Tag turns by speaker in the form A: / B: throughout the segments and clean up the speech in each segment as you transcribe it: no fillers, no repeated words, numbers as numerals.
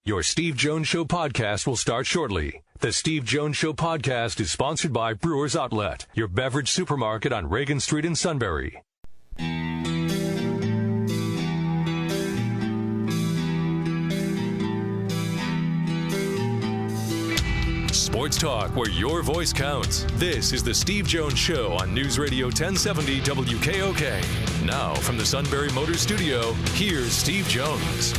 A: Your Steve Jones Show podcast will start shortly. The Steve Jones Show podcast is sponsored by Brewers Outlet, your beverage supermarket on Reagan Street in Sunbury. Sports talk where your voice counts. This is the Steve Jones Show on News Radio 1070 WKOK. Now from the Sunbury Motors Studio, here's Steve Jones.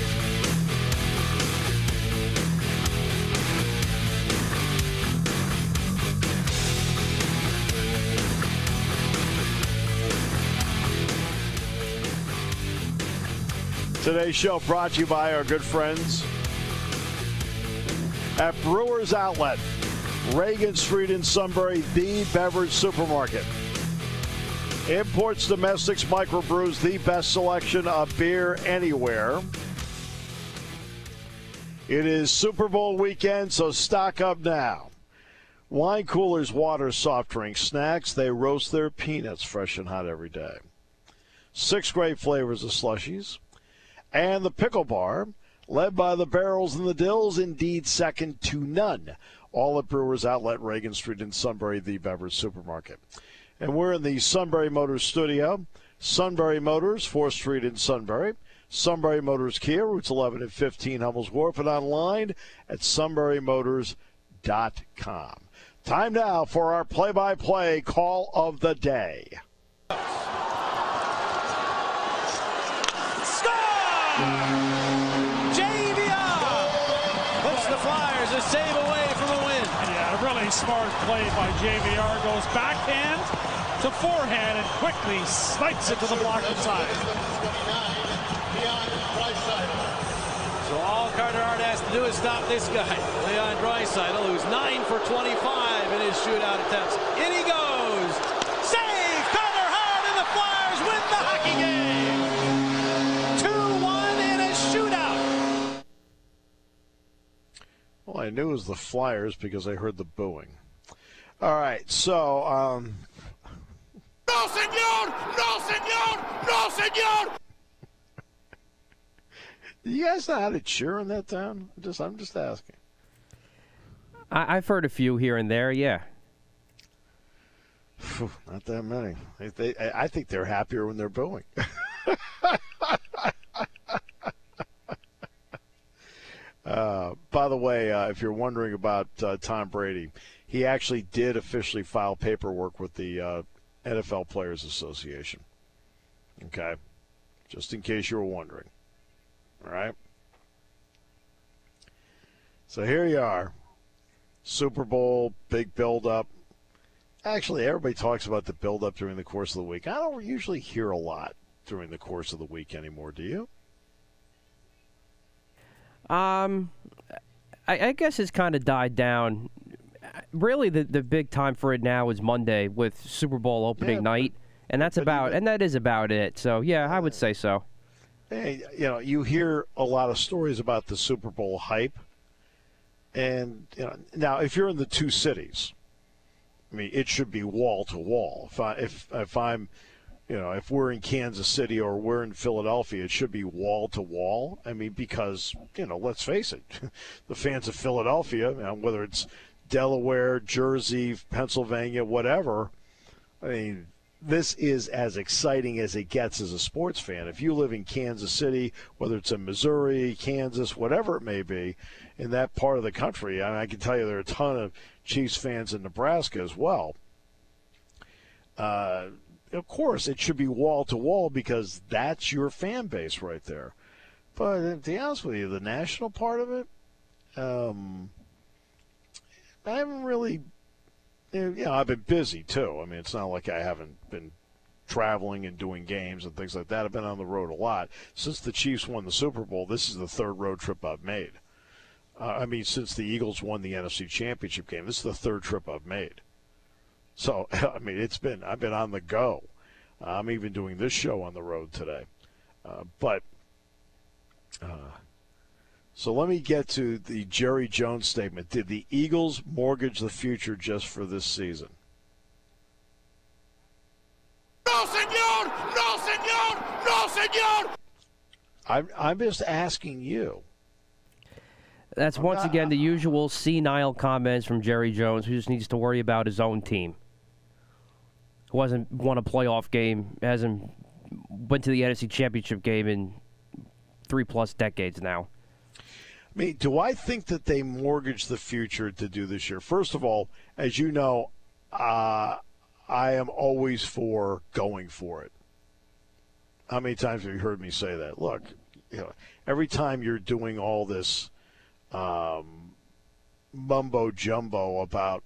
B: Today's show brought to you by our good friends at Brewers Outlet, Reagan Street in Sunbury, the beverage supermarket. Imports, domestics, microbrews, the best selection of beer anywhere. It is Super Bowl weekend, so stock up now. Wine coolers, water, soft drinks, snacks, they roast their peanuts fresh and hot every day. 6 great flavors of slushies. And the Pickle Bar, led by the Barrels and the Dills, indeed second to none. All at Brewers Outlet, Reagan Street in Sunbury, the beverage supermarket. And we're in the Sunbury Motors studio. Sunbury Motors, 4th Street in Sunbury. Sunbury Motors Kia, routes 11 and 15, Hummels Wharf, and online at sunburymotors.com. Time now for our play-by-play call of the day.
C: JVR puts the Flyers a save away from a win.
D: Yeah, a really smart play by JVR. Goes backhand to forehand and quickly snipes it to the blocker side.
C: So all Carter Hart has to do is stop this guy, Leon Draisaitl, who's 9 for 25 in his shootout attempts. In he goes. Save! Carter Hart, and the Flyers win the hockey game.
B: Well, I knew it was the Flyers because I heard the booing. All right, so... No, senor! No, senor! No, senor! You guys know how to cheer in that town? I'm just asking.
E: I've heard a few here and there, yeah.
B: Not that many. I think they're happier when they're booing. By the way, if you're wondering about Tom Brady, he actually did officially file paperwork with the NFL Players Association. Okay? Just in case you were wondering. All right? So here you are. Super Bowl, big build-up. Actually, everybody talks about the build-up during the course of the week. I don't usually hear a lot during the course of the week anymore, do you?
E: I guess it's kind of died down. Really, the big time for it now is Monday with Super Bowl opening night, and that is about it. So yeah, I would say so.
B: Hey, you hear a lot of stories about the Super Bowl hype, and now if you're in the two cities, I mean, it should be wall to wall. If I'm if we're in Kansas City or we're in Philadelphia, it should be wall to wall. I mean, because, let's face it, the fans of Philadelphia, whether it's Delaware, Jersey, Pennsylvania, whatever, I mean, this is as exciting as it gets as a sports fan. If you live in Kansas City, whether it's in Missouri, Kansas, whatever it may be, in that part of the country, I can tell you there are a ton of Chiefs fans in Nebraska as well. Of course, it should be wall to wall because that's your fan base right there. But to be honest with you, the national part of it, I haven't really. I've been busy too. I mean, it's not like I haven't been traveling and doing games and things like that. I've been on the road a lot since the Chiefs won the Super Bowl. This is the third road trip I've made. Since the Eagles won the NFC Championship game, this is the third trip I've made. So, I've been on the go. I'm even doing this show on the road today. So let me get to the Jerry Jones statement. Did the Eagles mortgage the future just for this season? No, senor! No, senor! No, senor! I'm just asking you.
E: That's once again the usual senile comments from Jerry Jones, who just needs to worry about his own team. Who hasn't won a playoff game, hasn't went to the NFC Championship game in 3+ decades now.
B: I mean, do I think that they mortgage the future to do this year? First of all, as you know, I am always for going for it. How many times have you heard me say that? Look, every time you're doing all this mumbo jumbo about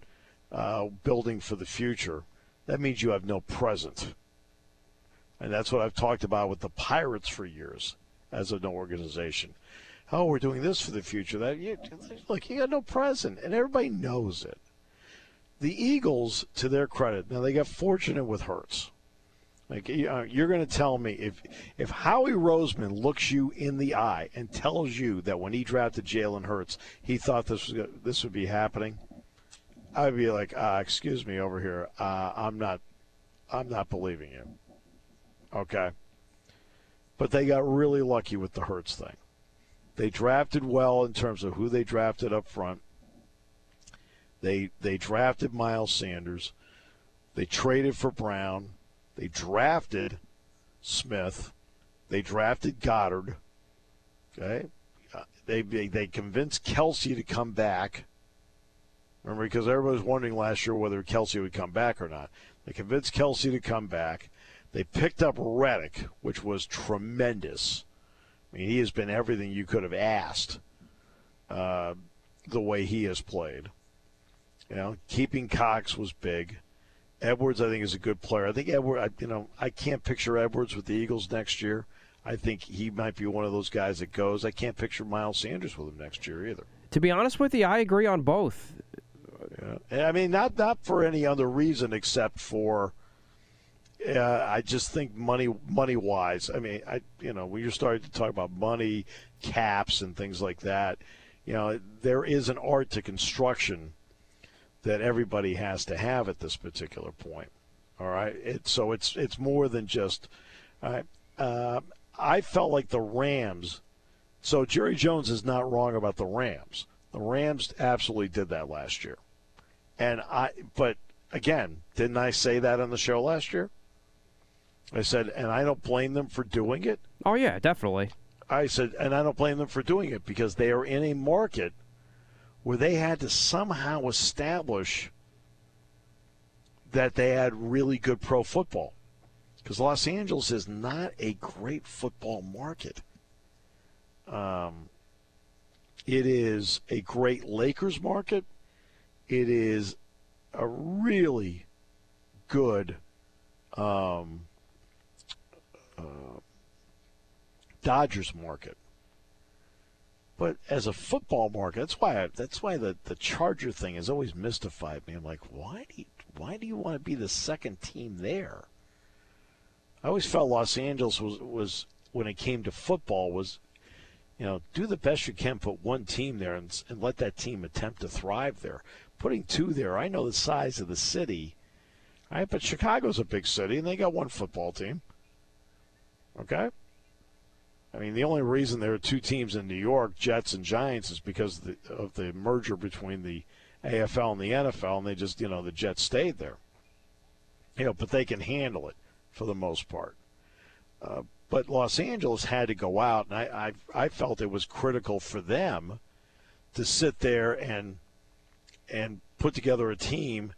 B: building for the future, that means you have no present. And that's what I've talked about with the Pirates for years as an organization. Oh, we're doing this for the future. Look, you got no present, and everybody knows it. The Eagles, to their credit, now they got fortunate with Hurts. Like, you're going to tell me if Howie Roseman looks you in the eye and tells you that when he drafted Jalen Hurts, he thought this would be happening, I'd be like, excuse me over here, I'm not believing you. Okay, but they got really lucky with the Hurts thing. They drafted well in terms of who they drafted up front. They drafted Miles Sanders. They traded for Brown. They drafted Smith. They drafted Goddard. Okay, they convinced Kelsey to come back. Remember, because everybody was wondering last year whether Kelsey would come back or not. They convinced Kelsey to come back. They picked up Reddick, which was tremendous. I mean, he has been everything you could have asked the way he has played. Keeping Cox was big. Edwards, I think, is a good player. I think I can't picture Edwards with the Eagles next year. I think he might be one of those guys that goes. I can't picture Miles Sanders with him next year either.
E: To be honest with you, I agree on both.
B: Yeah. I mean, not for any other reason except for I just think money-wise. I mean, when you're starting to talk about money, caps, and things like that, there is an art to construction that everybody has to have at this particular point. All right, so it's more than just. I felt like the Rams. So Jerry Jones is not wrong about the Rams. The Rams absolutely did that last year, but again, didn't I say that on the show last year? I said, and I don't blame them for doing it.
E: Oh yeah, definitely.
B: I said, and I don't blame them for doing it because they are in a market where they had to somehow establish that they had really good pro football. Because Los Angeles is not a great football market. It is a great Lakers market. It is a really good Dodgers market. But as a football market, that's why the Charger thing has always mystified me. I'm like, why do you want to be the second team there? I always felt Los Angeles was when it came to football was, do the best you can, put one team there and let that team attempt to thrive there. Putting two there, I know the size of the city, right? But Chicago's a big city and they got one football team. Okay? I mean, the only reason there are two teams in New York, Jets and Giants, is because of the merger between the AFL and the NFL, and they just, the Jets stayed there. But they can handle it for the most part. But Los Angeles had to go out, and I felt it was critical for them to sit there and put together a team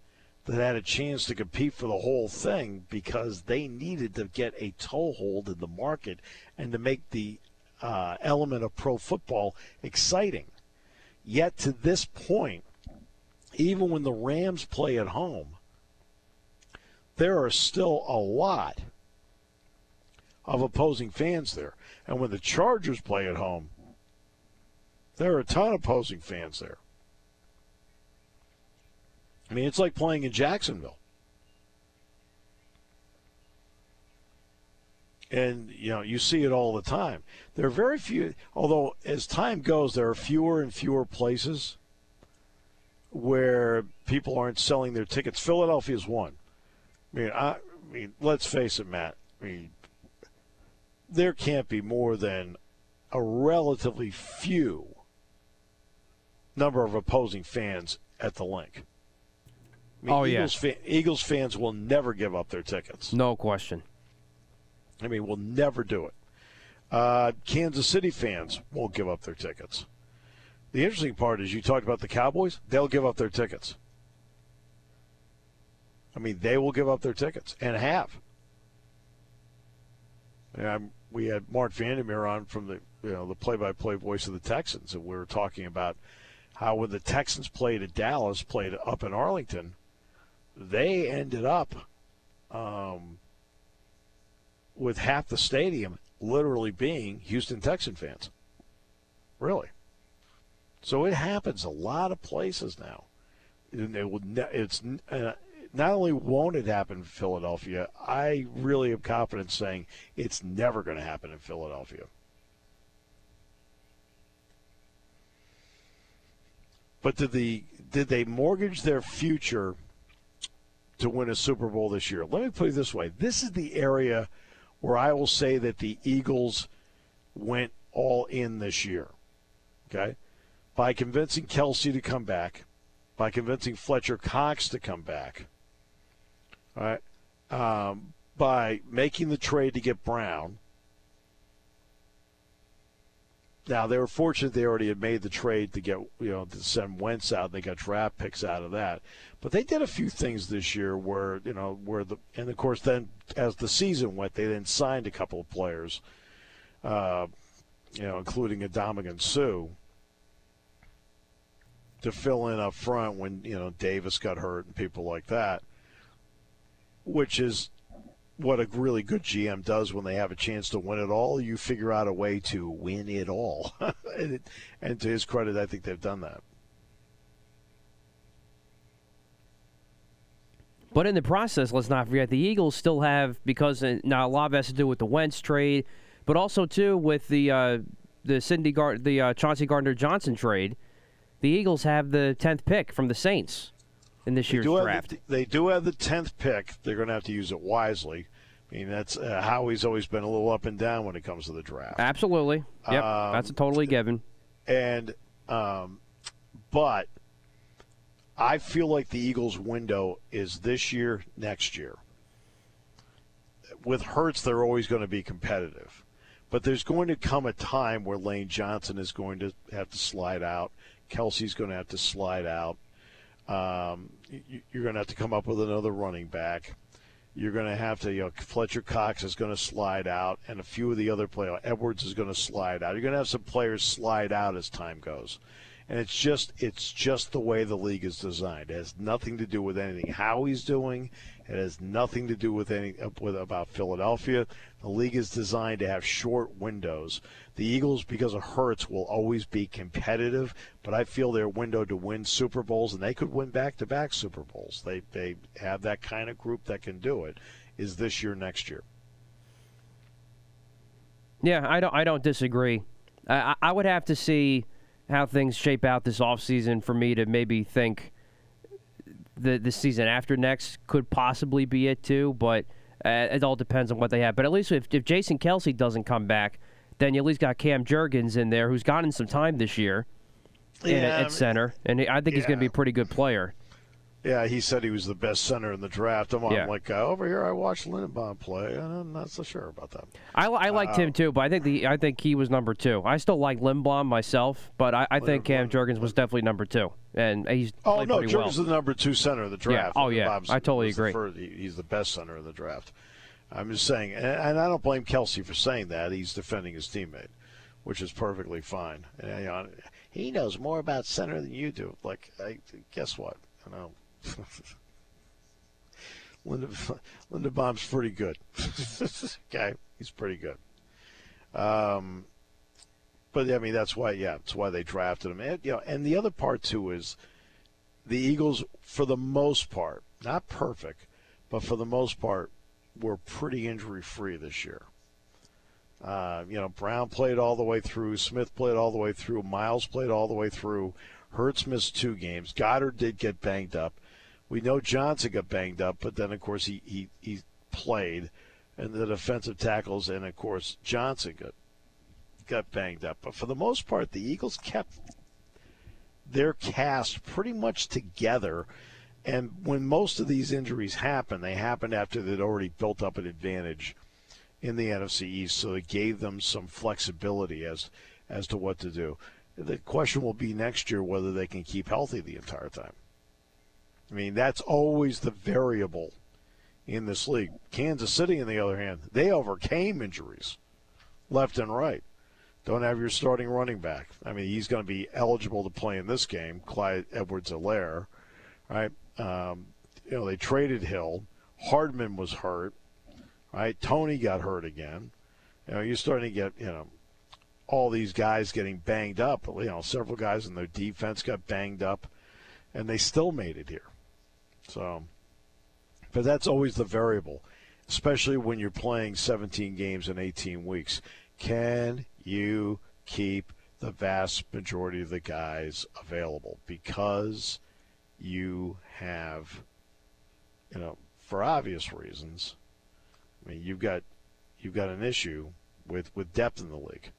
B: that had a chance to compete for the whole thing because they needed to get a toehold in the market and to make the element of pro football exciting. Yet to this point, even when the Rams play at home, there are still a lot of opposing fans there. And when the Chargers play at home, there are a ton of opposing fans there. I mean, it's like playing in Jacksonville. And, you see it all the time. There are very few, although as time goes, there are fewer and fewer places where people aren't selling their tickets. Philadelphia's one. I mean, let's face it, Matt. I mean, there can't be more than a relatively few number of opposing fans at the Link. I mean, Eagles fans will never give up their tickets.
E: No question.
B: I mean, will never do it. Kansas City fans won't give up their tickets. The interesting part is you talked about the Cowboys. They'll give up their tickets. I mean, they will give up their tickets and have. We had Mark Vandermeer on from the play-by-play voice of the Texans, and we were talking about how when the Texans played at Dallas, played up in Arlington, they ended up with half the stadium literally being Houston Texan fans. Really. So it happens a lot of places now. It's not only won't it happen in Philadelphia, I really am confident saying it's never going to happen in Philadelphia. But did they mortgage their future to win a Super Bowl this year? Let me put it this way. This is the area where I will say that the Eagles went all in this year, okay? By convincing Kelsey to come back, by convincing Fletcher Cox to come back, all right, by making the trade to get Brown. Now, they were fortunate they already had made the trade to get, to send Wentz out. They got draft picks out of that. But they did a few things this year where, and of course then as the season went, they then signed a couple of players, including Ndamukong Suh, to fill in up front when, Davis got hurt and people like that, which is what a really good GM does when they have a chance to win it all. You figure out a way to win it all. And to his credit, I think they've done that.
E: But in the process, let's not forget, the Eagles still have, because now a lot of it has to do with the Wentz trade, but also, too, with the Chauncey Gardner-Johnson trade, the Eagles have the 10th pick from the Saints in this year's draft.
B: They do have the 10th pick. They're going to have to use it wisely. I mean, that's Howie's always been a little up and down when it comes to the draft.
E: Absolutely. Yep, that's a totally given.
B: And, but I feel like the Eagles' window is this year, next year. With Hurts, they're always going to be competitive. But there's going to come a time where Lane Johnson is going to have to slide out. Kelsey's going to have to slide out. You're going to have to come up with another running back. You're going to have to, Fletcher Cox is going to slide out, and a few of the other players, Edwards is going to slide out. You're going to have some players slide out as time goes. And it's just the way the league is designed. It has nothing to do with anything Howie's doing. It has nothing to do with about Philadelphia. The league is designed to have short windows. The Eagles, because of Hurts, will always be competitive, but I feel their window to win Super Bowls, and they could win back-to-back Super Bowls. They have that kind of group that can do it, is this year, next year.
E: Yeah, I don't disagree. I would have to see how things shape out this offseason for me to maybe think the season after next could possibly be it too, but it all depends on what they have. But at least if Jason Kelsey doesn't come back, then you at least got Cam Jurgens in there, who's gotten some time this year at center, and I think he's going to be a pretty good player.
B: Yeah, he said he was the best center in the draft. I'm like, over here I watched Lindenbaum play, and I'm not so sure about that.
E: I liked him too, but I think he was number 2. I still like Lindenbaum myself, but I think Cam Jurgens was definitely number 2, and he's played pretty well.
B: Jurgens is the number 2 center in the draft.
E: Yeah. Oh yeah, I totally agree.
B: He's the best center in the draft. I'm just saying, and I don't blame Kelsey for saying that. He's defending his teammate, which is perfectly fine. And, he knows more about center than you do. Like, guess what? Lindenbaum's pretty good. Okay, he's pretty good. But I mean, that's why they drafted him. And the other part too is the Eagles, for the most part, not perfect, but for the most part, were pretty injury-free this year. Brown played all the way through. Smith played all the way through. Miles played all the way through. Hurts missed 2 games. Goddard did get banged up. We know Johnson got banged up, but then, of course, he played. And the defensive tackles, and, of course, Johnson got banged up. But for the most part, the Eagles kept they're cast pretty much together. And when most of these injuries happen, they happened after they'd already built up an advantage in the NFC East, so it gave them some flexibility as to what to do. The question will be next year whether they can keep healthy the entire time. I mean, that's always the variable in this league. Kansas City, on the other hand, they overcame injuries left and right. Don't have your starting running back. I mean, he's going to be eligible to play in this game, Clyde Edwards-Helaire, right? They traded Hill. Hardman was hurt, right? Tony got hurt again. You're starting to get, all these guys getting banged up. Several guys in their defense got banged up, and they still made it here. So, but that's always the variable, especially when you're playing 17 games in 18 weeks. Can you keep the vast majority of the guys available? Because you have, for obvious reasons, I mean, you've got an issue with depth in the league.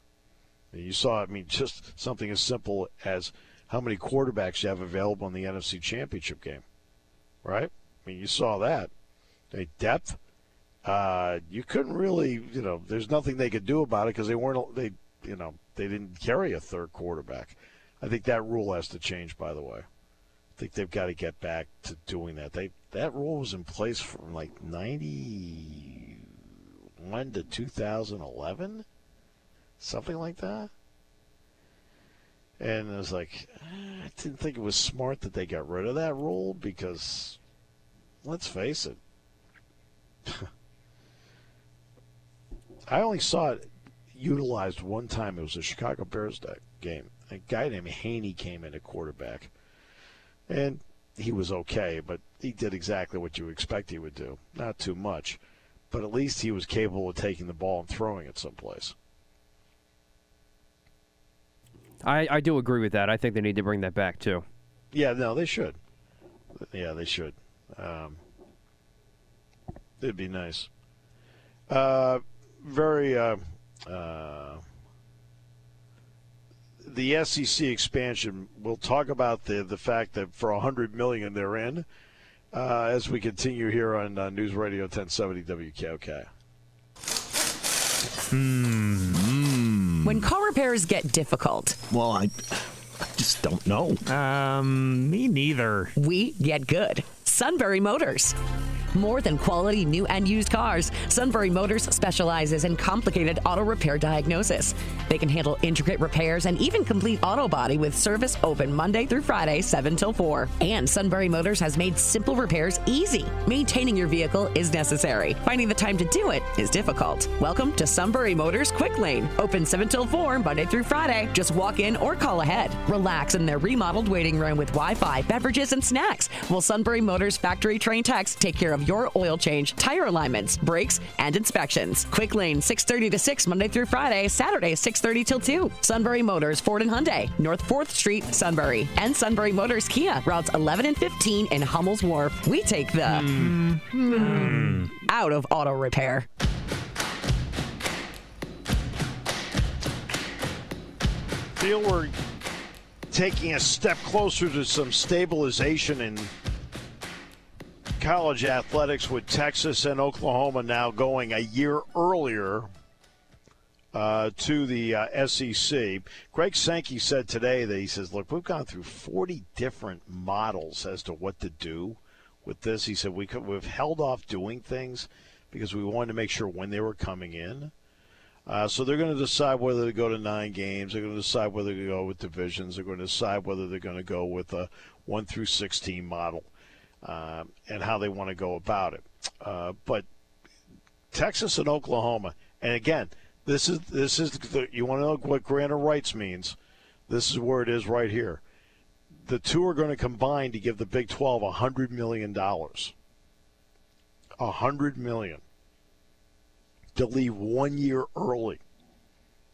B: And you saw, just something as simple as how many quarterbacks you have available in the NFC Championship game, right? You saw that. Depth, you couldn't really, there's nothing they could do about it because they didn't carry a third quarterback. I think that rule has to change, by the way. I think they've got to get back to doing that. That rule was in place from like 91 to 2011, something like that. And it was like, I didn't think it was smart that they got rid of that rule because, let's face it, I only saw it utilized one time. It was a Chicago Bears game. A guy named Haney came in at quarterback, and he was okay, but he did exactly what you expect he would do. Not too much, but at least he was capable of taking the ball and throwing it someplace.
E: I do agree with that. I think they need to bring that back, too.
B: Yeah, no, they should. Yeah, they should. It'd be nice. The SEC expansion, we'll talk about the fact that for $100 million they're in as we continue here on News Radio 1070 WKOK.
F: When car repairs get difficult.
G: Well, I just don't know.
H: Me neither.
F: We get good. Sunbury Motors. More than quality new and used cars, Sunbury Motors specializes in complicated auto repair diagnosis. They can handle intricate repairs and even complete auto body with service open Monday through Friday, 7 till 4. And Sunbury Motors has made simple repairs easy. Maintaining your vehicle is necessary. Finding the time to do it is difficult. Welcome to Sunbury Motors Quick Lane. Open 7 till 4, Monday through Friday. Just walk in or call ahead. Relax in their remodeled waiting room with Wi-Fi, beverages, and snacks, while Sunbury Motors factory-trained techs take care of your oil change, tire alignments, brakes, and inspections. Quick Lane, 6:30 to 6, Monday through Friday, Saturday, 6:30 till 2. Sunbury Motors, Ford and Hyundai, North 4th Street, Sunbury. And Sunbury Motors Kia, routes 11 and 15 in Hummel's Wharf. We take the out of auto repair.
B: Feel we're taking a step closer to some stabilization in college athletics with Texas and Oklahoma now going a year earlier to the SEC. Greg Sankey said today that he says, look, we've gone through 40 different models as to what to do with this. He said we've held off doing things because we wanted to make sure when they were coming in. So they're going to decide whether to go to 9 games. They're going to decide whether to go with divisions. They're going to decide whether they're going to go with a 1 through 16 model. And how they want to go about it. But Texas and Oklahoma, and again, this is you want to know what grant of rights means. This is where it is right here. The two are going to combine to give the Big 12 $100 million. $100 million to leave 1 year early.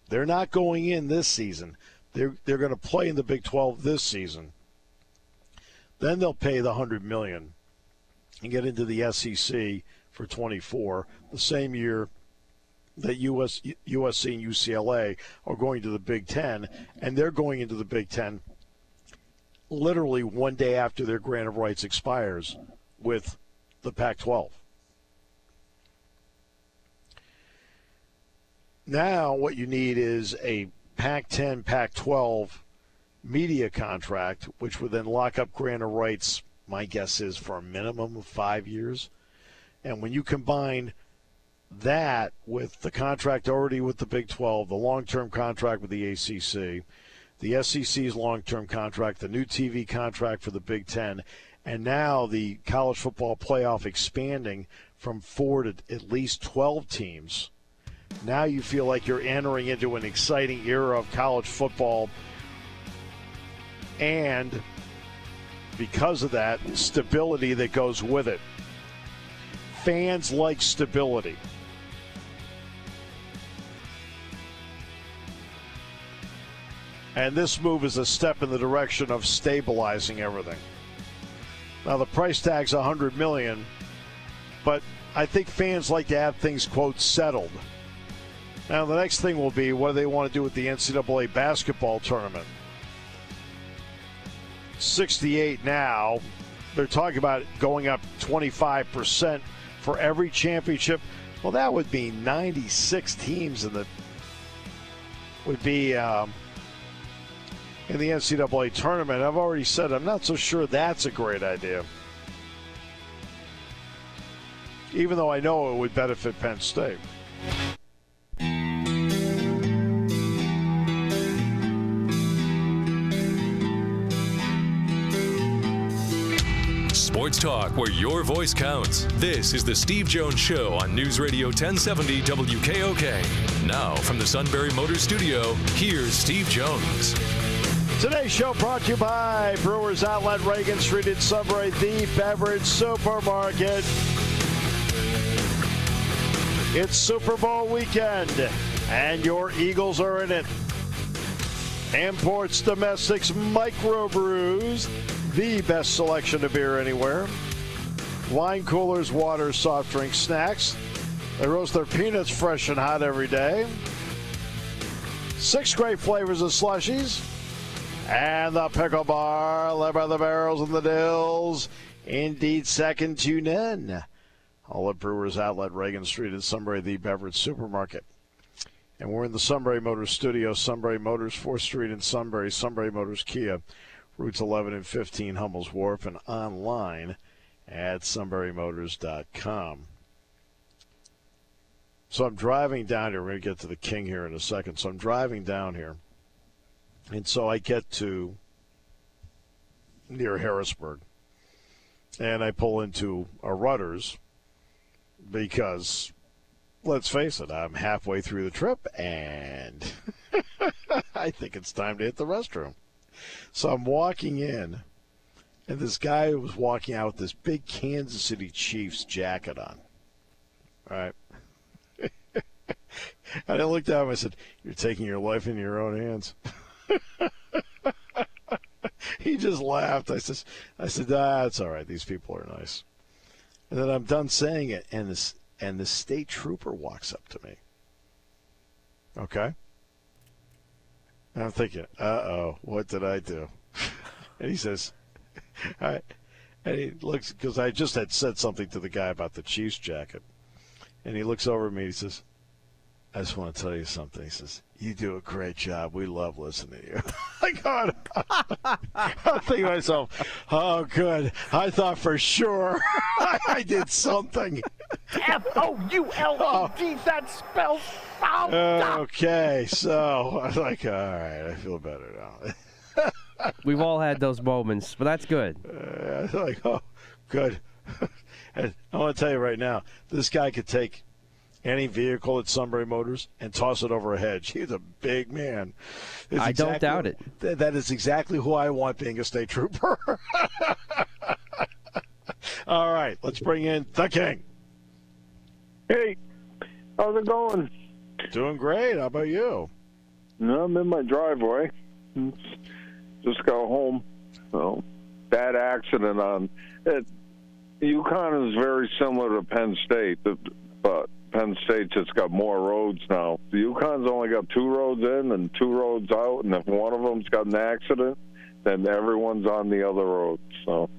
B: They're not going in this season. They're going to play in the Big 12 this season. Then they'll pay the $100 million and get into the SEC for 24, the same year that USC and UCLA are going to the Big Ten, and they're going into the Big Ten literally one day after their grant of rights expires with the Pac-12. Now what you need is a Pac-10, Pac-12 media contract, which would then lock up grant of rights, my guess is, for a minimum of 5 years. And when you combine that with the contract already with the Big 12, the long-term contract with the ACC, the SEC's long-term contract, the new TV contract for the Big 10, and now the college football playoff expanding from 4 to at least 12 teams, now you feel like you're entering into an exciting era of college football. And because of that, stability that goes with it. Fans like stability. And this move is a step in the direction of stabilizing everything. Now, the price tag's $100 million, but I think fans like to have things, quote, settled. Now, the next thing will be, what do they want to do with the NCAA basketball tournament? 68 now. They're talking about going up 25% for every championship. Well, that would be 96 teams in the NCAA tournament. I've already said I'm not so sure that's a great idea. Even though I know it would benefit Penn State.
A: Sports talk where your voice counts. This is the Steve Jones Show on News Radio 1070 WKOK. Now from the Sunbury Motors Studio, here's Steve Jones.
B: Today's show brought to you by Brewers Outlet, Reagan Street in Sunbury, the beverage supermarket. It's Super Bowl weekend, and your Eagles are in it. Imports, domestics, microbrews, the best selection of beer anywhere. Wine coolers, water, soft drinks, snacks. They roast their peanuts fresh and hot every day. 6 great flavors of slushies. And the pickle bar, led by the barrels and the dills. Indeed, second to none. All at Brewers Outlet, Reagan Street in Sunbury, the beverage supermarket. And we're in the Sunbury Motors studio. Sunbury Motors, 4th Street in Sunbury. Sunbury Motors Kia, routes 11 and 15, Hummel's Wharf, and online at sunburymotors.com. So I'm driving down here. We're going to get to the King here in a second. So I'm driving down here. And so I get to near Harrisburg. And I pull into a Rutter's because, let's face it, I'm halfway through the trip and I think it's time to hit the restroom. So I'm walking in, and this guy was walking out with this big Kansas City Chiefs jacket on. All right. And I looked at him and I said, "You're taking your life in your own hands." He just laughed. I said, "It's all right. These people are nice." And then I'm done saying it, and the state trooper walks up to me. Okay? And I'm thinking, uh-oh, what did I do? And he says, all right. And he looks, because I just had said something to the guy about the Chiefs jacket. And he looks over at me and he says, "I just want to tell you something." He says, "You do a great job. We love listening to you." I'm thinking to myself, oh, good. I thought for sure I did something.
I: F-O-U-L-E-D, that spells foul.
B: Okay, so I was like, all right, I feel better now.
E: We've all had those moments, but that's good.
B: I was like, oh, good. And I want to tell you right now, this guy could take any vehicle at Sunbury Motors and toss it over a hedge. He's a big man.
E: I don't doubt it.
B: That is exactly who I want being a state trooper. All right, let's bring in the King.
J: Hey, how's it going?
B: Doing great. How about you?
J: No, I'm in my driveway. Just got home. So, bad accident on it. UConn is very similar to Penn State, but Penn State's just got more roads now. The UConn's only got 2 roads in and 2 roads out, and if one of them's got an accident, and everyone's on the other road. So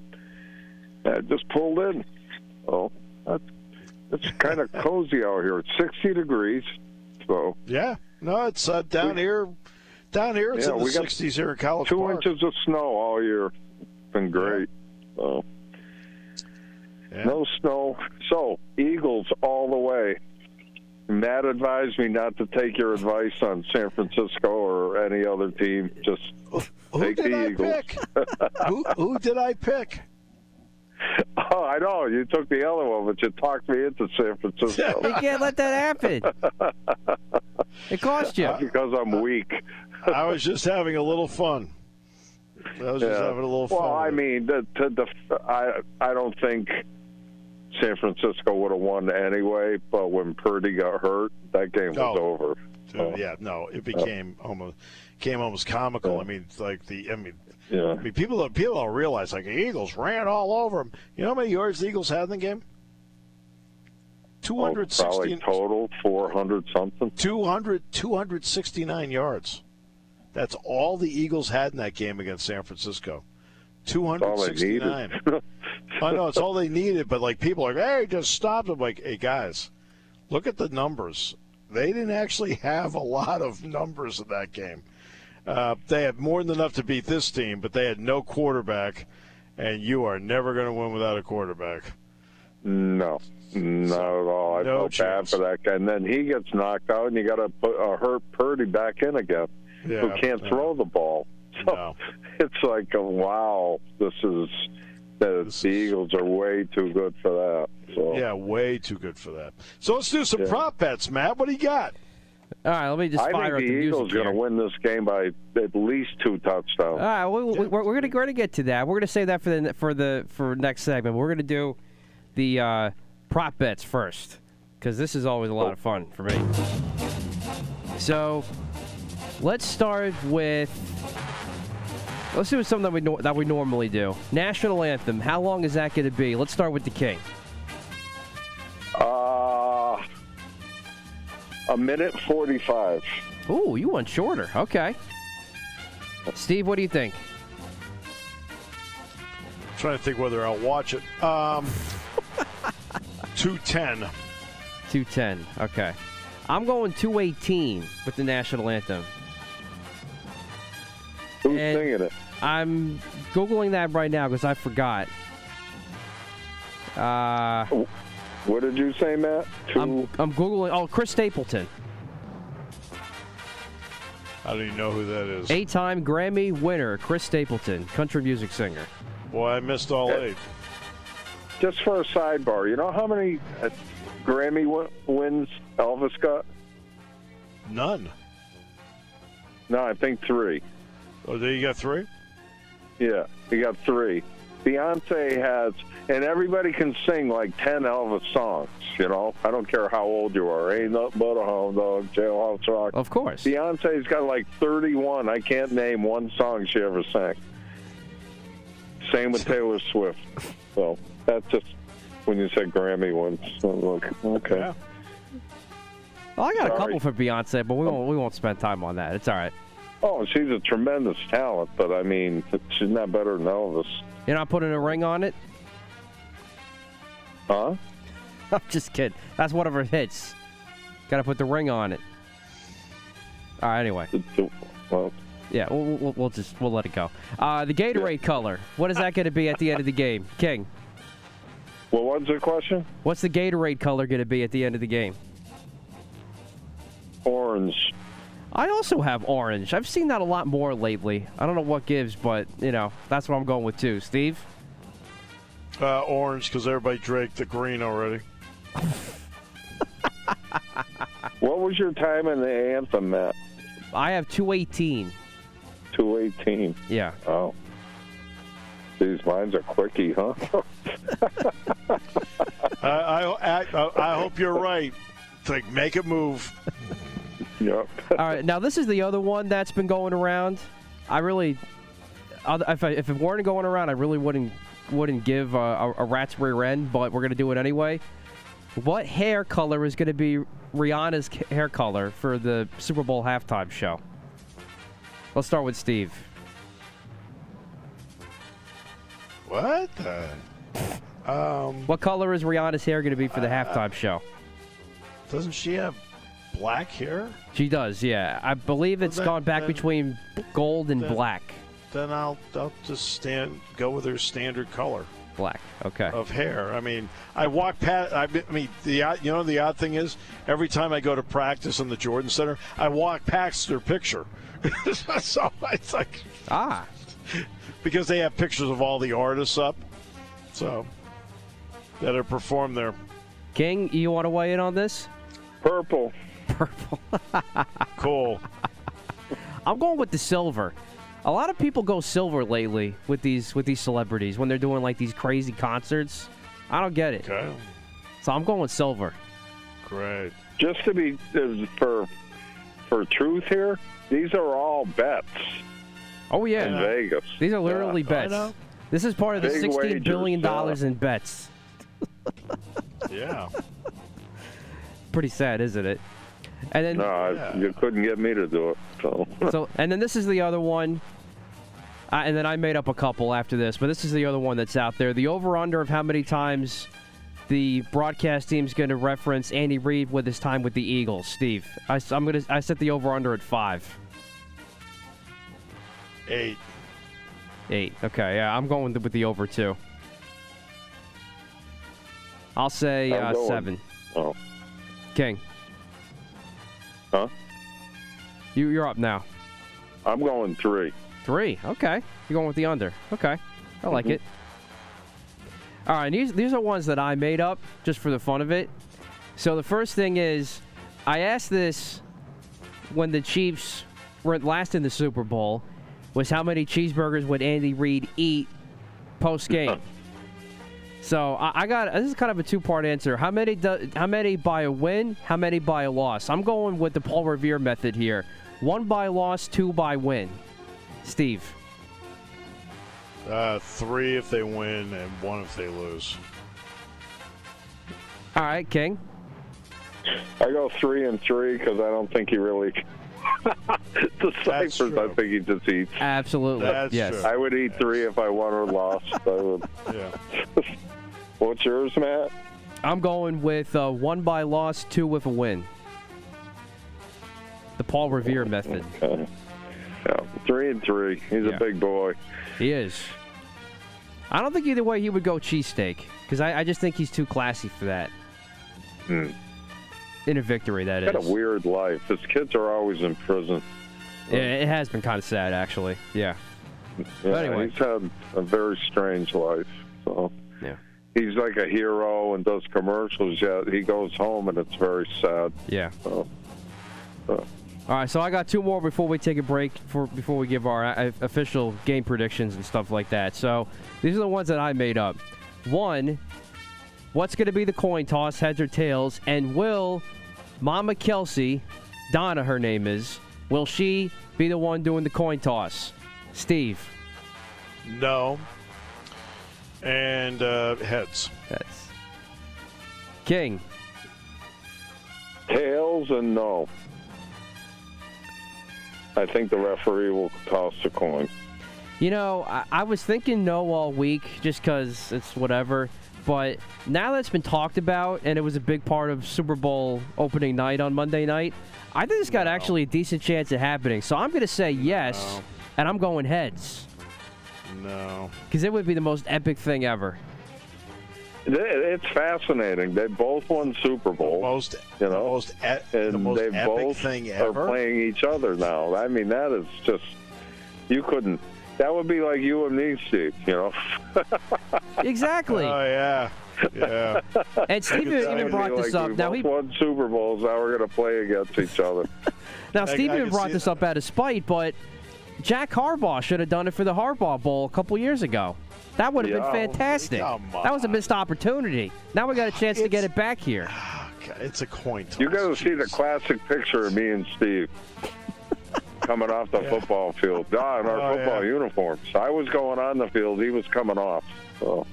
J: I just pulled in. So it's kind of cozy out here. It's 60 degrees. So
B: yeah, no, it's down here. Down here, it's in the 60s here in College Park.
J: 2 inches of snow all year. It's been great. So no snow. So Eagles all the way. Matt advised me not to take your advice on San Francisco or any other team. Just take the Eagles.
B: Pick? Who did I pick?
J: Oh, I know. You took the other one, but you talked me into San Francisco.
E: You can't let that happen. It cost you.
J: Because I'm weak.
B: I was just having a little fun.
J: Well, I mean, I don't think San Francisco would have won anyway, but when Purdy got hurt, that game was over.
B: It became almost comical. I mean, people don't realize the Eagles ran all over them. You know how many yards the Eagles had in the game? 260
J: probably total 400 something.
B: 269 yards. That's all the Eagles had in that game against San Francisco. 269. I know it's all they needed, but people are hey, just stop them. Hey guys, look at the numbers. They didn't actually have a lot of numbers in that game. They had more than enough to beat this team, but they had no quarterback, and you are never going to win without a quarterback.
J: No, not at all. I felt bad for that guy. And then he gets knocked out, and you got to put hurt Purdy back in again, who can't throw the ball. So it's like, wow, the Eagles are way too good for that. So.
B: Yeah, way too good for that. So let's do some prop bets, Matt. What do you got?
E: All right, let me just fire up the music.
J: I think the Eagles are going to win this game by at least 2 touchdowns.
E: All right, we're going to get to that. We're going to save that for next segment. We're going to do the prop bets first because this is always a lot of fun for me. So let's start with. Let's do something that we normally do. National anthem. How long is that going to be? Let's start with the King.
J: A minute 45.
E: Ooh, you went shorter. Okay. Steve, what do you think?
B: I'm trying to think whether I'll watch it. 2:10.
E: 2:10. Okay. I'm going 2:18 with the national anthem.
J: Who's singing it?
E: I'm Googling that right now because I forgot.
J: What did you say, Matt?
E: I'm Googling. Oh, Chris Stapleton.
B: I don't even know who that is.
E: 8-time Grammy winner, Chris Stapleton, country music singer.
B: Boy, I missed all 8.
J: Just for a sidebar, you know how many Grammy wins Elvis got?
B: None.
J: No, I think 3.
B: Oh, you got 3?
J: Yeah, he got 3. Beyonce has, and everybody can sing like 10 Elvis songs, you know? I don't care how old you are. Ain't nothing but a hound dog, Jailhouse Rock.
E: Of course.
J: Beyonce's got like 31. I can't name one song she ever sang. Same with Taylor Swift. So that's just when you said Grammy ones. So like, okay.
B: Yeah.
E: Well, I got a couple for Beyonce, but we won't spend time on that. It's all right.
J: Oh, she's a tremendous talent, but I mean, she's not better than Elvis.
E: You're not putting a ring on it?
J: Huh?
E: I'm just kidding. That's one of her hits. Got to put the ring on it. All right, anyway.
J: Well,
E: yeah, we'll let it go. The Gatorade color. What is that going to be at the end of the game? King.
J: Well, what's the question?
E: What's the Gatorade color going to be at the end of the game?
J: Orange.
E: I also have orange. I've seen that a lot more lately. I don't know what gives, but, that's what I'm going with, too. Steve?
B: Orange, because everybody drank the green already.
J: What was your time in the anthem, Matt?
E: I have 2:18.
J: 2:18?
E: Yeah.
J: Oh. These lines are quickie, huh?
B: I hope you're right. Like, make it move.
J: Yep.
E: All right, now this is the other one that's been going around. If it weren't going around, I really wouldn't give a rat's rear end, but we're going to do it anyway. What hair color is going to be Rihanna's hair color for the Super Bowl halftime show? Let's start with Steve.
B: What?
E: What color is Rihanna's hair going to be for the halftime show?
B: Doesn't she have black hair?
E: She does, yeah. I believe it's gone back between gold and black.
B: Then I'll just go with her standard color.
E: Black, okay.
B: Of hair. I mean, I walk past. The odd thing is, every time I go to practice in the Jordan Center, I walk past their picture. So it's like because they have pictures of all the artists up, so that have performed there.
E: King, you want to weigh in on this?
J: Purple.
B: Cool.
E: I'm going with the silver. A lot of people go silver lately with these celebrities when they're doing like these crazy concerts. I don't get it.
B: Okay.
E: So I'm going with silver.
B: Great.
J: Just to be for truth here, these are all bets.
E: Oh yeah.
J: In Vegas.
E: These are literally bets.
B: I know.
E: This is part of the
J: Big
E: $16 billion
J: wagers,
E: in bets.
B: Yeah.
E: Pretty sad, isn't it? And then
J: you couldn't get me to do it. So
E: and then this is the other one. And then I made up a couple after this, but this is the other one that's out there. The over-under of how many times the broadcast team's going to reference Andy Reid with his time with the Eagles. Steve, I set the over-under at 5.
B: 8.
E: 8. Okay, yeah, I'm going with the over too. I'll say 7.
J: Oh.
E: King.
J: Huh?
E: You're up now.
J: I'm going 3.
E: 3. Okay. You're going with the under. Okay. I like it. All right. These are ones that I made up just for the fun of it. So the first thing is, I asked this when the Chiefs were last in the Super Bowl, was how many cheeseburgers would Andy Reid eat post-game? So I got this is kind of a two-part answer. How many by a win? How many by a loss? I'm going with the Paul Revere method here. 1 by loss, 2 by win. Steve.
B: 3 if they win and 1 if they lose.
E: All right, King.
J: I go 3 and 3 because I don't think he really deciphers. I think he just eats.
E: Absolutely.
B: That's
E: yes.
B: true.
J: I would eat 3 if I won or lost. I would.
B: Yeah.
J: What's yours, Matt?
E: I'm going with 1 by loss, 2 with a win. The Paul Revere method.
J: Okay. Yeah, 3 and 3. He's a big boy.
E: He is. I don't think either way he would go cheesesteak because I just think he's too classy for that. In a victory, that is.
J: He's got a weird life. His kids are always in prison.
E: Yeah, it has been kind of sad, actually. Yeah.
J: Yeah,
E: anyway.
J: he's had a very strange life. So
E: yeah,
J: he's like a hero and does commercials. Yet he goes home and it's very sad.
E: Yeah.
J: So,
E: all right, so I got 2 more before we take a break before we give our official game predictions and stuff like that. So these are the ones that I made up. 1, what's going to be the coin toss, heads or tails? And will Mama Kelsey, Donna her name is, will she be the one doing the coin toss? Steve.
B: No. And heads.
E: Heads. King.
J: tails and no. I think the referee will toss the coin.
E: You know, I was thinking no all week just because it's whatever. But now that it's been talked about and it was a big part of Super Bowl opening night on Monday night, I think it's got actually a decent chance of happening. So I'm going to say yes, and I'm going heads.
B: No.
E: Because it would be the most epic thing ever.
J: It's fascinating. They both won Super Bowl.
B: The most
J: they
B: epic
J: both
B: thing
J: are
B: ever.
J: playing each other now. I mean, that is just, you couldn't. That would be like you and me, Steve. You know.
E: Exactly.
B: Oh yeah. Yeah.
E: And Steve even brought this up. Now
J: we won Super Bowls. Now we're going to play against each other.
E: Now Steve even brought this up out of spite, but Jack Harbaugh should have done it for the Harbaugh Bowl a couple years ago. That would have been fantastic. That was a missed opportunity. Now we got a chance to get it back here.
B: It's a coin toss.
J: You got to see the classic picture of me and Steve coming off the football field. In our football uniforms. I was going on the field. He was coming off. So,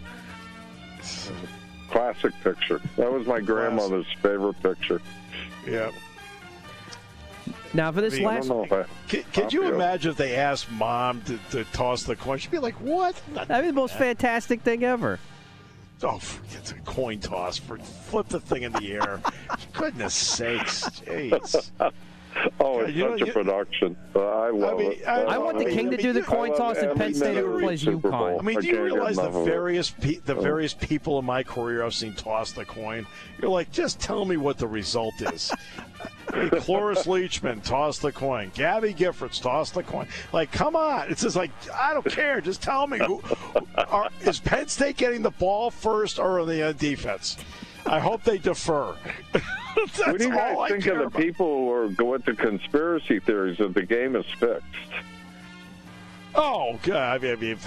J: classic picture. That was my grandmother's favorite picture.
B: Yeah.
E: Now, for this last...
B: Could you imagine if they asked Mom to toss the coin? She'd be like, what?
E: That'd be the most fantastic thing ever.
B: Oh, it's a coin toss. Flip the thing in the air. Goodness sakes. Jeez.
J: Oh, it's such a production. I love it.
E: I want the King to do the coin toss and Penn State ever plays UConn.
B: I mean, do you realize the various people in my career I've seen toss the coin? You're like, just tell me what the result is. Cloris Leachman, toss the coin. Gabby Giffords, toss the coin. Like, come on. It's just like, I don't care. Just tell me. Is Penn State getting the ball first or on the defense? I hope they defer.
J: What do you guys think of the people who are going to conspiracy theories that the game is fixed?
B: Oh, God. I mean, if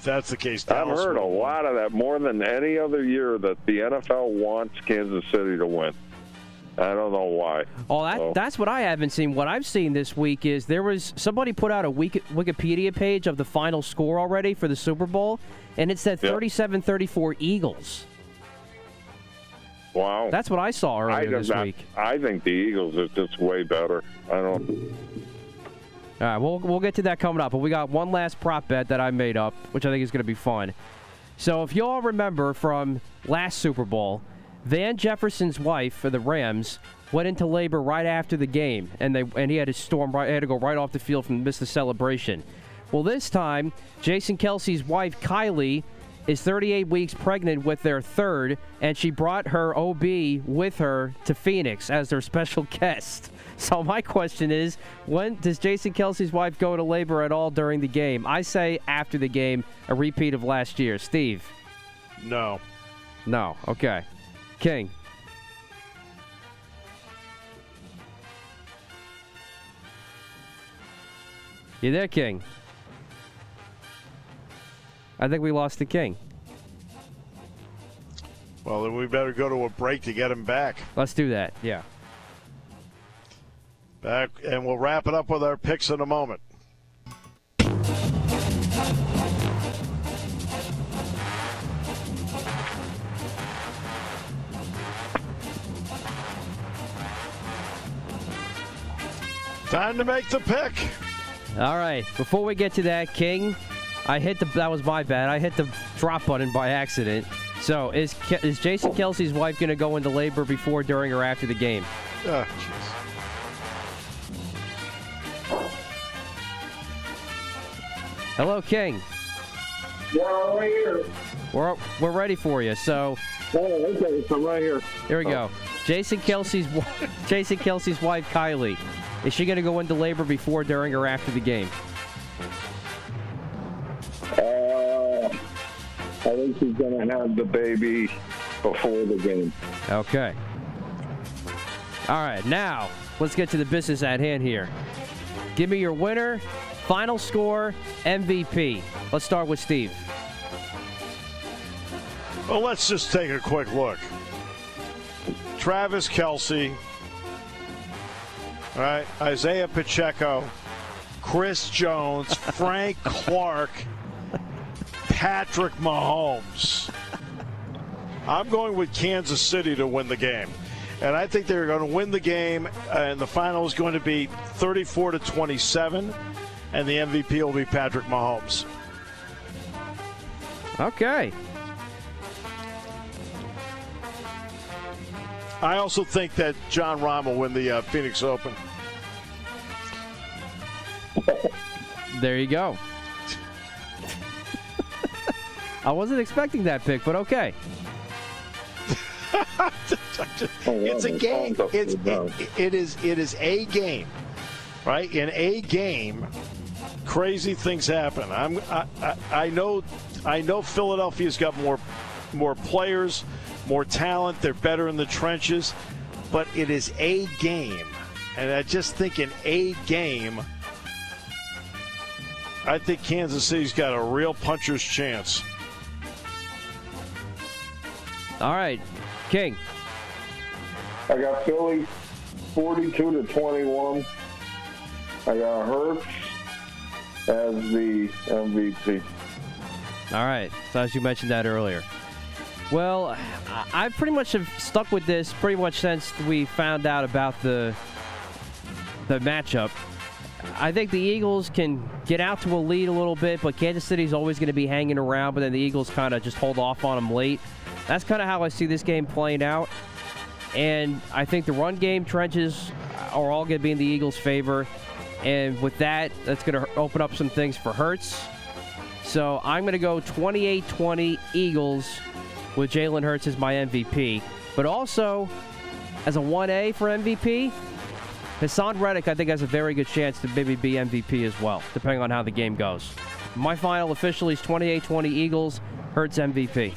B: that's the case,
J: I've heard a lot of that, more than any other year, that the NFL wants Kansas City to win. I don't know why.
E: Oh, that's what I haven't seen. What I've seen this week is somebody put out a Wikipedia page of the final score already for the Super Bowl, and it said 37-34 Eagles.
J: Wow.
E: That's what I saw earlier this week.
J: I think the Eagles are just way better. I don't.
E: All right, we'll get to that coming up, but we got one last prop bet that I made up, which I think is going to be fun. So if you all remember from last Super Bowl, Van Jefferson's wife for the Rams went into labor right after the game, and he had to go right off the field from miss the celebration. Well, this time, Jason Kelce's wife Kylie is 38 weeks pregnant with their third, and she brought her OB with her to Phoenix as their special guest. So my question is, when does Jason Kelce's wife go to labor at all during the game? I say after the game, a repeat of last year. Steve?
B: No.
E: No. Okay. King? You there, King? I think we lost the King.
B: Well, then we better go to a break to get him back.
E: Let's do that, yeah.
B: Back, and we'll wrap it up with our picks in a moment. Time to make the pick.
E: All right. Before we get to that, King, that was my bad. I hit the drop button by accident. So is Jason Kelce's wife going to go into labor before, during, or after the game?
B: Oh,
E: Hello, King.
J: Yeah, I'm right here.
E: We're ready for you. So.
J: Oh, okay. I'm right here.
E: Here we go. Jason Kelce's wife, Kylie. Is she going to go into labor before, during, or after the game?
J: I think she's going to have the baby before the game.
E: Okay. All right, now let's get to the business at hand here. Give me your winner, final score, MVP. Let's start with Steve.
B: Well, let's just take a quick look. Travis Kelce, all right, Isaiah Pacheco, Chris Jones, Frank Clark, Patrick Mahomes. I'm going with Kansas City to win the game. And I think they're going to win the game, and the final is going to be 34-27, and the MVP will be Patrick Mahomes.
E: Okay.
B: I also think that John Rahm will win the Phoenix Open.
E: There you go. I wasn't expecting that pick, but okay.
B: It's a game. It is a game, right? In a game, crazy things happen. I know Philadelphia's got more players, more talent. They're better in the trenches, but it is a game, and I just think in a game, I think Kansas City's got a real puncher's chance.
E: All right, King.
J: I got Philly 42-21. I got Hurts as the MVP.
E: All right, so as you mentioned that earlier. Well, I pretty much have stuck with this pretty much since we found out about the the matchup. I think the Eagles can get out to a lead a little bit, but Kansas City's always going to be hanging around, but then the Eagles kind of just hold off on them late. That's kind of how I see this game playing out. And I think the run game trenches are all going to be in the Eagles' favor. And with that, that's going to open up some things for Hurts. So I'm going to go 28-20 Eagles with Jalen Hurts as my MVP. But also, as a 1A for MVP, Hassan Reddick, I think, has a very good chance to maybe be MVP as well, depending on how the game goes. My final officially is 28-20 Eagles, Hurts MVP.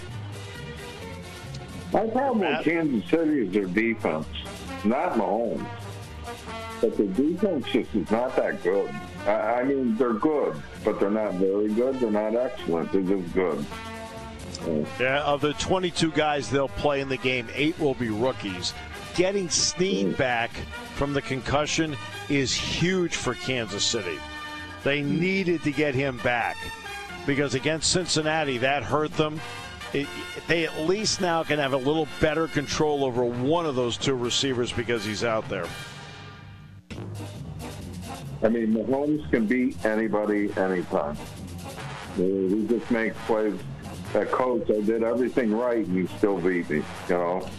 J: My problem with Kansas City is their defense, not Mahomes. But the defense just is not that good. I mean, they're good, but they're not very good. They're not excellent. They're just good.
B: Yeah, of the 22 guys they'll play in the game, 8 will be rookies. Getting Snead back from the concussion is huge for Kansas City. They needed to get him back because against Cincinnati, that hurt them. They at least now can have a little better control over one of those 2 receivers because he's out there.
J: I mean, Mahomes can beat anybody anytime. He just makes plays. That coach, I did everything right, and he still beat me. You know,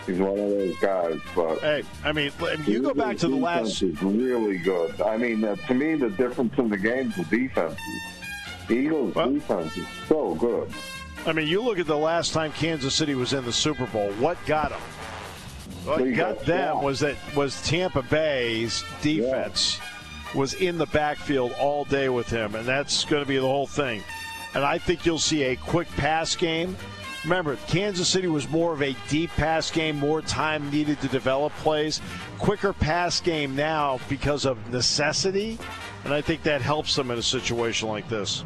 J: he's one of those guys. But
B: hey, I mean, you go back to the last.
J: Is really good. I mean, to me, the difference in the games is defenses. The Eagles' defense is so good.
B: I mean, you look at the last time Kansas City was in the Super Bowl. What got them? What got them was Tampa Bay's defense was in the backfield all day with him, and that's going to be the whole thing. And I think you'll see a quick pass game. Remember, Kansas City was more of a deep pass game, more time needed to develop plays. Quicker pass game now because of necessity, and I think that helps them in a situation like this.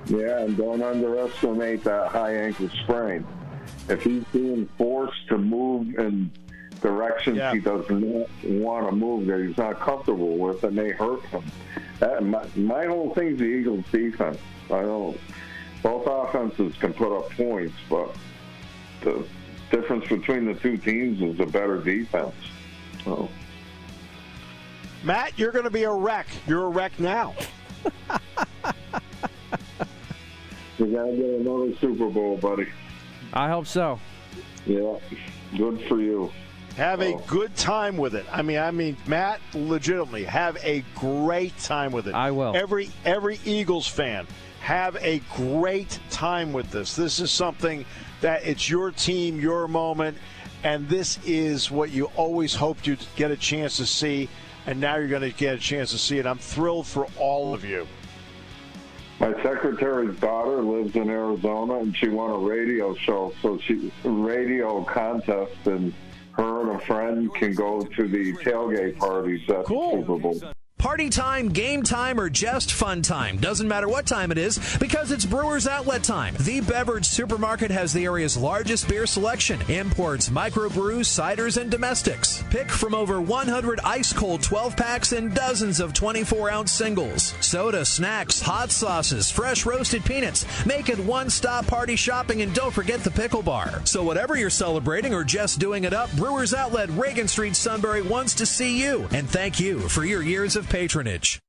J: Yeah, and don't underestimate that high ankle sprain. If he's being forced to move in directions he doesn't want to move, that he's not comfortable with, and they hurt him. My whole thing's the Eagles' defense. I don't. Both offenses can put up points, but the difference between the 2 teams is a better defense. So.
B: Matt, you're going to be a wreck. You're a wreck now.
J: We're going to get another Super Bowl, buddy.
E: I hope so.
J: Yeah, good for you.
B: Have a good time with it. I mean, Matt, legitimately, have a great time with it.
E: I will.
B: Every Eagles fan, have a great time with this. This is something that it's your team, your moment, and this is what you always hoped you'd get a chance to see, and now you're going to get a chance to see it. I'm thrilled for all of you.
J: My secretary's daughter lives in Arizona, and she won a radio show, radio contest, and her and a friend can go to the tailgate parties at the Super Bowl.
K: Party time, game time, or just fun time. Doesn't matter what time it is because it's Brewers Outlet time. The Beverage Supermarket has the area's largest beer selection. Imports, microbrews, ciders, and domestics. Pick from over 100 ice-cold 12-packs and dozens of 24-ounce singles. Soda, snacks, hot sauces, fresh roasted peanuts. Make it one-stop party shopping, and don't forget the pickle bar. So whatever you're celebrating or just doing it up, Brewers Outlet, Reagan Street, Sunbury wants to see you. And thank you for your years of patronage.